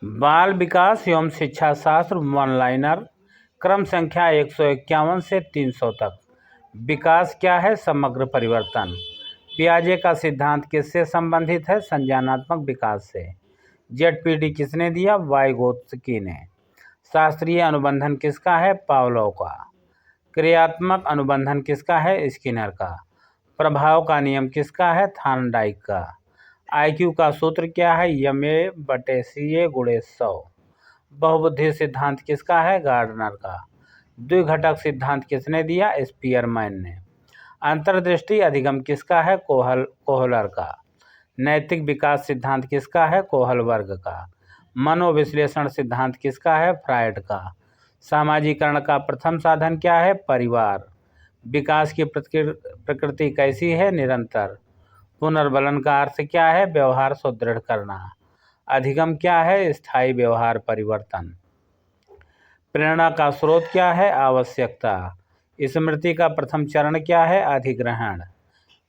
बाल विकास एवं शिक्षा शास्त्र वन लाइनर क्रम संख्या 151 से 300 तक। विकास क्या है? समग्र परिवर्तन। पियाजे का सिद्धांत किससे संबंधित है? संज्ञानात्मक विकास से। जेडपीटी किसने दिया? वाइगोत्स्की ने। शास्त्रीय अनुबंधन किसका है? पावलोव का। क्रियात्मक अनुबंधन किसका है? स्किनर का। प्रभाव का नियम किसका है? थार्नडाइक का। आईक्यू का सूत्र क्या है? ma/ca/100। बहुबुद्धि सिद्धांत किसका है? गार्डनर का। द्विघटक सिद्धांत किसने दिया? स्पीयरमैन ने। अंतर्दृष्टि अधिगम किसका है? कोहलर का। नैतिक विकास सिद्धांत किसका है? कोहलबर्ग का। मनोविश्लेषण सिद्धांत किसका है? फ्रायड का। सामाजिकरण का प्रथम साधन क्या है? परिवार। विकास की प्रकृति कैसी है? निरंतर। पुनर्बलन का अर्थ क्या है? व्यवहार सुदृढ़ करना। अधिगम क्या है? स्थायी व्यवहार परिवर्तन। प्रेरणा का स्रोत क्या है? आवश्यकता। स्मृति का प्रथम चरण क्या है? अधिग्रहण।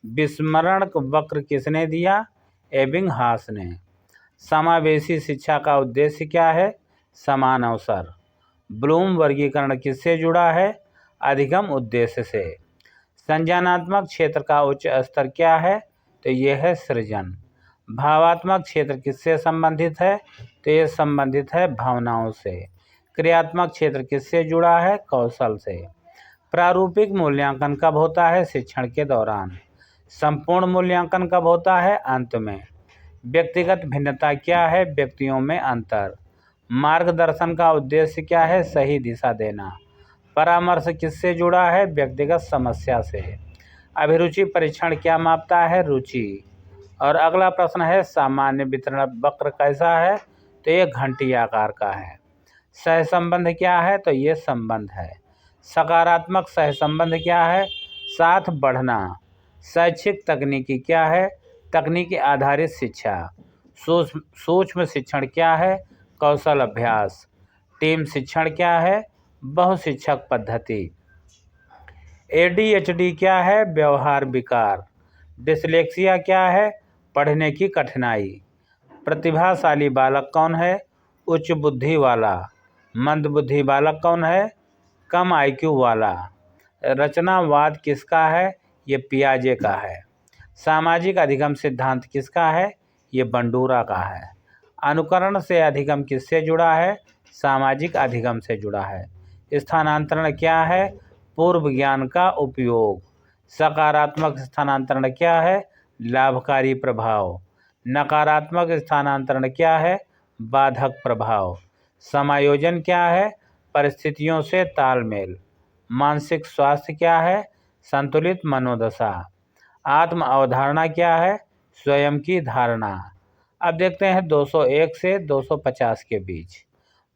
विस्मरण वक्र किसने दिया? एबिंगहास ने। समावेशी शिक्षा का उद्देश्य क्या है? समान अवसर। ब्लूम वर्गीकरण किससे जुड़ा है? अधिगम उद्देश्य से। संज्ञानात्मक क्षेत्र का उच्च स्तर क्या है? तो यह है सृजन। भावात्मक क्षेत्र किससे संबंधित है? तो यह संबंधित है भावनाओं से। क्रियात्मक क्षेत्र किससे जुड़ा है? कौशल से। प्रारूपिक मूल्यांकन कब होता है? शिक्षण के दौरान। संपूर्ण मूल्यांकन कब होता है? अंत में। व्यक्तिगत भिन्नता क्या है? व्यक्तियों में अंतर। मार्गदर्शन का उद्देश्य क्या है? सही दिशा देना। परामर्श किससे जुड़ा है? व्यक्तिगत समस्या से। अभिरुचि परीक्षण क्या मापता है? रुचि। और अगला प्रश्न है सामान्य वितरण वक्र कैसा है? तो ये घंटी आकार का है। सहसंबंध क्या है? तो ये संबंध है। सकारात्मक सहसंबंध क्या है? साथ बढ़ना। शैक्षिक तकनीकी क्या है? तकनीकी आधारित शिक्षा। सूक्ष्म शिक्षण क्या है? कौशल अभ्यास। टीम शिक्षण क्या है? बहुशिक्षक पद्धति। ADHD क्या है? व्यवहार विकार। डिसलेक्सिया क्या है? पढ़ने की कठिनाई। प्रतिभाशाली बालक कौन है? उच्च बुद्धि वाला। मंदबुद्धि बालक कौन है? कम IQ वाला। रचनावाद किसका है? ये पियाजे का है। सामाजिक अधिगम सिद्धांत किसका है? ये बंडूरा का है। अनुकरण से अधिगम किससे जुड़ा है? सामाजिक अधिगम से जुड़ा है। स्थानांतरण क्या है? पूर्व ज्ञान का उपयोग। सकारात्मक स्थानांतरण क्या है? लाभकारी प्रभाव। नकारात्मक स्थानांतरण क्या है? बाधक प्रभाव। समायोजन क्या है? परिस्थितियों से तालमेल। मानसिक स्वास्थ्य क्या है? संतुलित मनोदशा। आत्म अवधारणा क्या है? स्वयं की धारणा। अब देखते हैं 201 से 250 के बीच।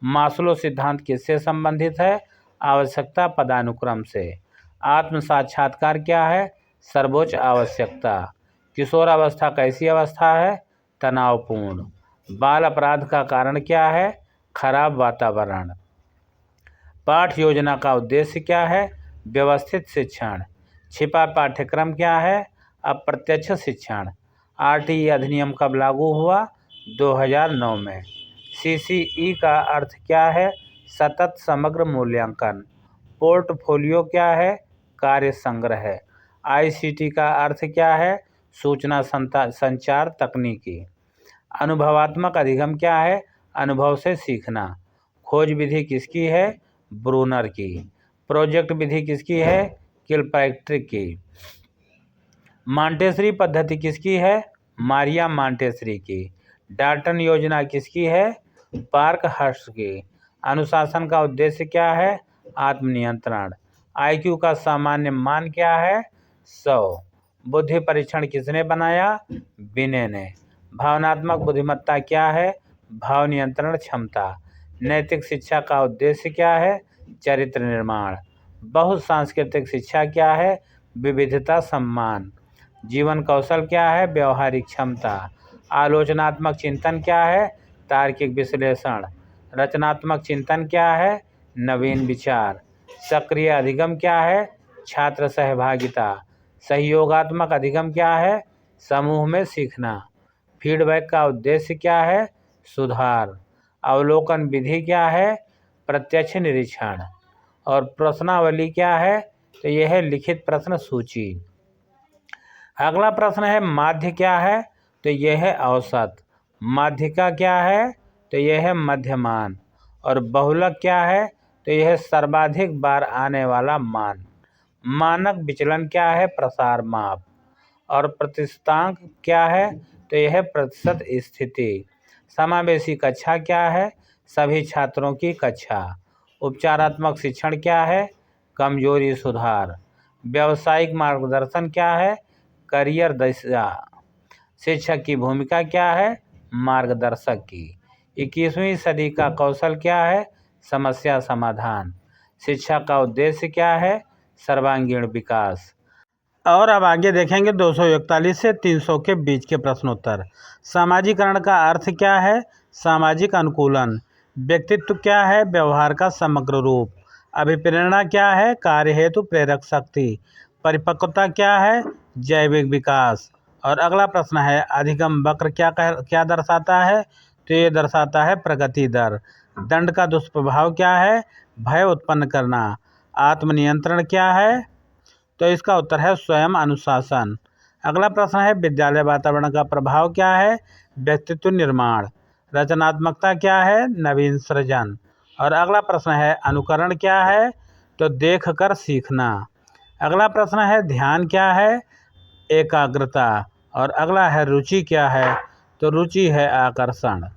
मास्लो सिद्धांत किससे संबंधित है? आवश्यकता पदानुक्रम से। आत्म साक्षात्कार क्या है? सर्वोच्च आवश्यकता। किशोरावस्था कैसी अवस्था है? तनावपूर्ण। बाल अपराध का कारण क्या है? खराब वातावरण। पाठ योजना का उद्देश्य क्या है? व्यवस्थित शिक्षण। छिपा पाठ्यक्रम क्या है? अप्रत्यक्ष शिक्षण। RTE अधिनियम कब लागू हुआ? 2009 में। CCE का अर्थ क्या है? सतत समग्र मूल्यांकन। पोर्टफोलियो क्या है? कार्य संग्रह। ICT का अर्थ क्या है? सूचना संचार तकनीकी। अनुभवात्मक अधिगम क्या है? अनुभव से सीखना। खोज विधि किसकी है? ब्रूनर की। प्रोजेक्ट विधि किसकी है? किलपैट्रिक की। मांटेसरी पद्धति किसकी है? मारिया मांटेसरी की। डाल्टन योजना किसकी है? पार्कहर्स्ट की। अनुशासन का उद्देश्य क्या है? आत्मनियंत्रण। IQ का सामान्य मान क्या है? 100। बुद्धि परीक्षण किसने बनाया? बिने ने। भावनात्मक बुद्धिमत्ता क्या है? भाव नियंत्रण क्षमता। नैतिक शिक्षा का उद्देश्य क्या है? चरित्र निर्माण। बहुसांस्कृतिक शिक्षा क्या है? विविधता सम्मान। जीवन कौशल क्या है? व्यवहारिक क्षमता। आलोचनात्मक चिंतन क्या है? तार्किक विश्लेषण। रचनात्मक चिंतन क्या है? नवीन विचार। सक्रिय अधिगम क्या है? छात्र सहभागिता। सहयोगात्मक अधिगम क्या है? समूह में सीखना। फीडबैक का उद्देश्य क्या है? सुधार। अवलोकन विधि क्या है? प्रत्यक्ष निरीक्षण। और प्रश्नावली क्या है? तो यह है लिखित प्रश्न सूची। अगला प्रश्न है माध्य क्या है? तो यह है औसत। माध्यिका क्या है? तो यह है मध्यमान। और बहुलक क्या है? तो यह है सर्वाधिक बार आने वाला मान। मानक विचलन क्या है? प्रसार माप। और प्रतिशतांक क्या है? तो यह है प्रतिशत स्थिति। समावेशी कक्षा क्या है? सभी छात्रों की कक्षा। उपचारात्मक शिक्षण क्या है? कमजोरी सुधार। व्यावसायिक मार्गदर्शन क्या है? करियर दिशा। शिक्षक की भूमिका क्या है? मार्गदर्शक की। 21वीं सदी का कौशल क्या है? समस्या समाधान। शिक्षा का उद्देश्य क्या है? सर्वांगीण विकास। और अब आगे देखेंगे 241 से 300 के बीच के प्रश्नोत्तर। सामाजिकरण का अर्थ क्या है? सामाजिक अनुकूलन। व्यक्तित्व क्या है? व्यवहार का समग्र रूप। अभिप्रेरणा क्या है? कार्य हेतु प्रेरक शक्ति। परिपक्वता क्या है? जैविक विकास। और अगला प्रश्न है अधिगम वक्र क्या दर्शाता है? तो ये दर्शाता है प्रगति दर। दंड का दुष्प्रभाव क्या है? भय उत्पन्न करना। आत्मनियंत्रण क्या है? तो इसका उत्तर है स्वयं अनुशासन। अगला प्रश्न है विद्यालय वातावरण का प्रभाव क्या है? व्यक्तित्व निर्माण। रचनात्मकता क्या है? नवीन सृजन। और अगला प्रश्न है अनुकरण क्या है? तो देखकर सीखना। अगला प्रश्न है ध्यान क्या है? एकाग्रता। और अगला है रुचि क्या है? तो रुचि है आकर्षण।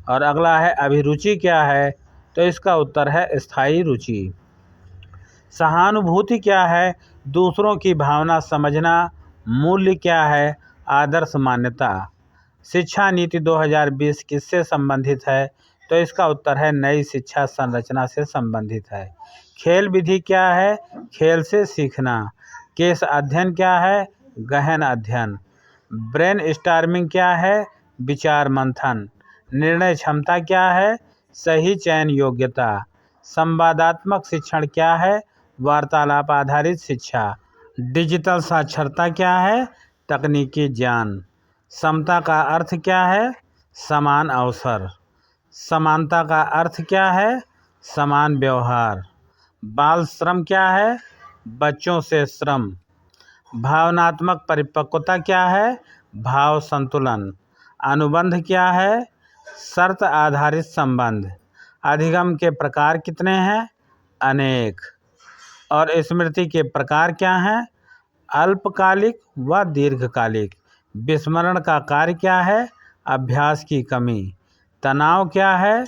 और अगला है अभिरुचि क्या है? तो इसका उत्तर है स्थायी रुचि। सहानुभूति क्या है? दूसरों की भावना समझना। मूल्य क्या है? आदर्श मान्यता। शिक्षा नीति 2020 किससे संबंधित है? तो इसका उत्तर है नई शिक्षा संरचना से संबंधित है। खेल विधि क्या है? खेल से सीखना। केस अध्ययन क्या है? गहन अध्ययन। ब्रेन स्टॉर्मिंग क्या है? विचार मंथन। निर्णय क्षमता क्या है? सही चयन योग्यता। संवादात्मक शिक्षण क्या है? वार्तालाप आधारित शिक्षा। डिजिटल साक्षरता क्या है? तकनीकी ज्ञान। समता का अर्थ क्या है? समान अवसर। समानता का अर्थ क्या है? समान व्यवहार। बाल श्रम क्या है? बच्चों से श्रम। भावनात्मक परिपक्वता क्या है? भाव संतुलन। अनुबंध क्या है? शर्त आधारित संबंध। अधिगम के प्रकार कितने हैं? अनेक। और स्मृति के प्रकार क्या हैं? अल्पकालिक व दीर्घकालिक। विस्मरण का कार्य क्या है? अभ्यास की कमी। तनाव क्या है?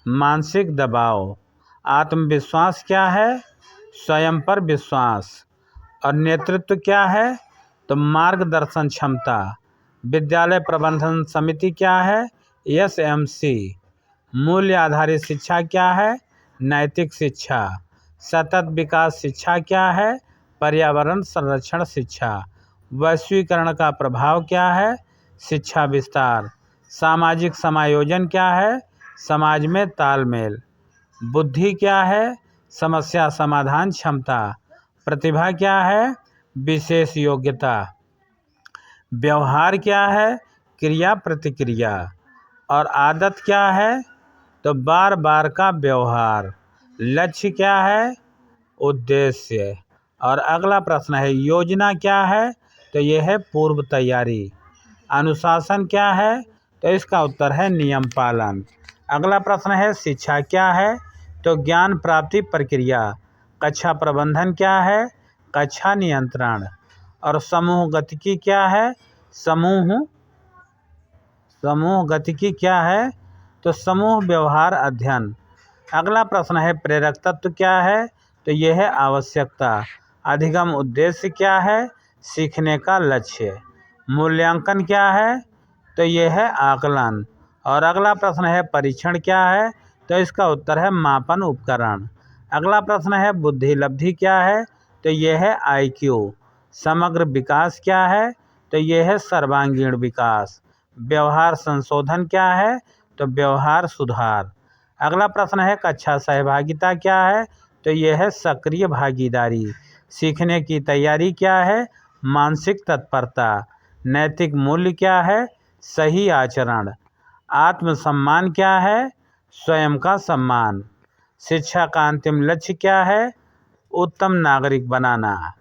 मानसिक दबाव। आत्मविश्वास क्या है? स्वयं पर विश्वास। और नेतृत्व क्या है? तो मार्गदर्शन क्षमता। विद्यालय प्रबंधन समिति क्या है? SMC। मूल्य आधारित शिक्षा क्या है? नैतिक शिक्षा। सतत विकास शिक्षा क्या है? पर्यावरण संरक्षण शिक्षा। वैश्वीकरण का प्रभाव क्या है? शिक्षा विस्तार। सामाजिक समायोजन क्या है? समाज में तालमेल। बुद्धि क्या है? समस्या समाधान क्षमता। प्रतिभा क्या है? विशेष योग्यता। व्यवहार क्या है? क्रिया प्रतिक्रिया। और आदत क्या है? तो बार बार का व्यवहार। लक्ष्य क्या है? उद्देश्य। और अगला प्रश्न है योजना क्या है? तो यह है पूर्व तैयारी। अनुशासन क्या है? तो इसका उत्तर है नियम पालन। अगला प्रश्न है शिक्षा क्या है? तो ज्ञान प्राप्ति प्रक्रिया। कक्षा प्रबंधन क्या है? कक्षा नियंत्रण। और समूह गतिकी क्या है? समूह गतिकी क्या है? तो समूह व्यवहार अध्ययन। अगला प्रश्न है प्रेरक तत्व क्या है? तो यह है आवश्यकता। अधिगम उद्देश्य क्या है? सीखने का लक्ष्य। मूल्यांकन क्या है? तो यह है आकलन। और अगला प्रश्न है परीक्षण क्या है? तो इसका उत्तर है मापन उपकरण। अगला प्रश्न है बुद्धि लब्धि क्या है? तो यह है IQ। समग्र विकास क्या है? तो यह है सर्वांगीण विकास। व्यवहार संशोधन क्या है? तो व्यवहार सुधार। अगला प्रश्न है कक्षा सहभागिता क्या है? तो यह है सक्रिय भागीदारी। सीखने की तैयारी क्या है? मानसिक तत्परता। नैतिक मूल्य क्या है? सही आचरण। आत्मसम्मान क्या है? स्वयं का सम्मान। शिक्षा का अंतिम लक्ष्य क्या है? उत्तम नागरिक बनाना।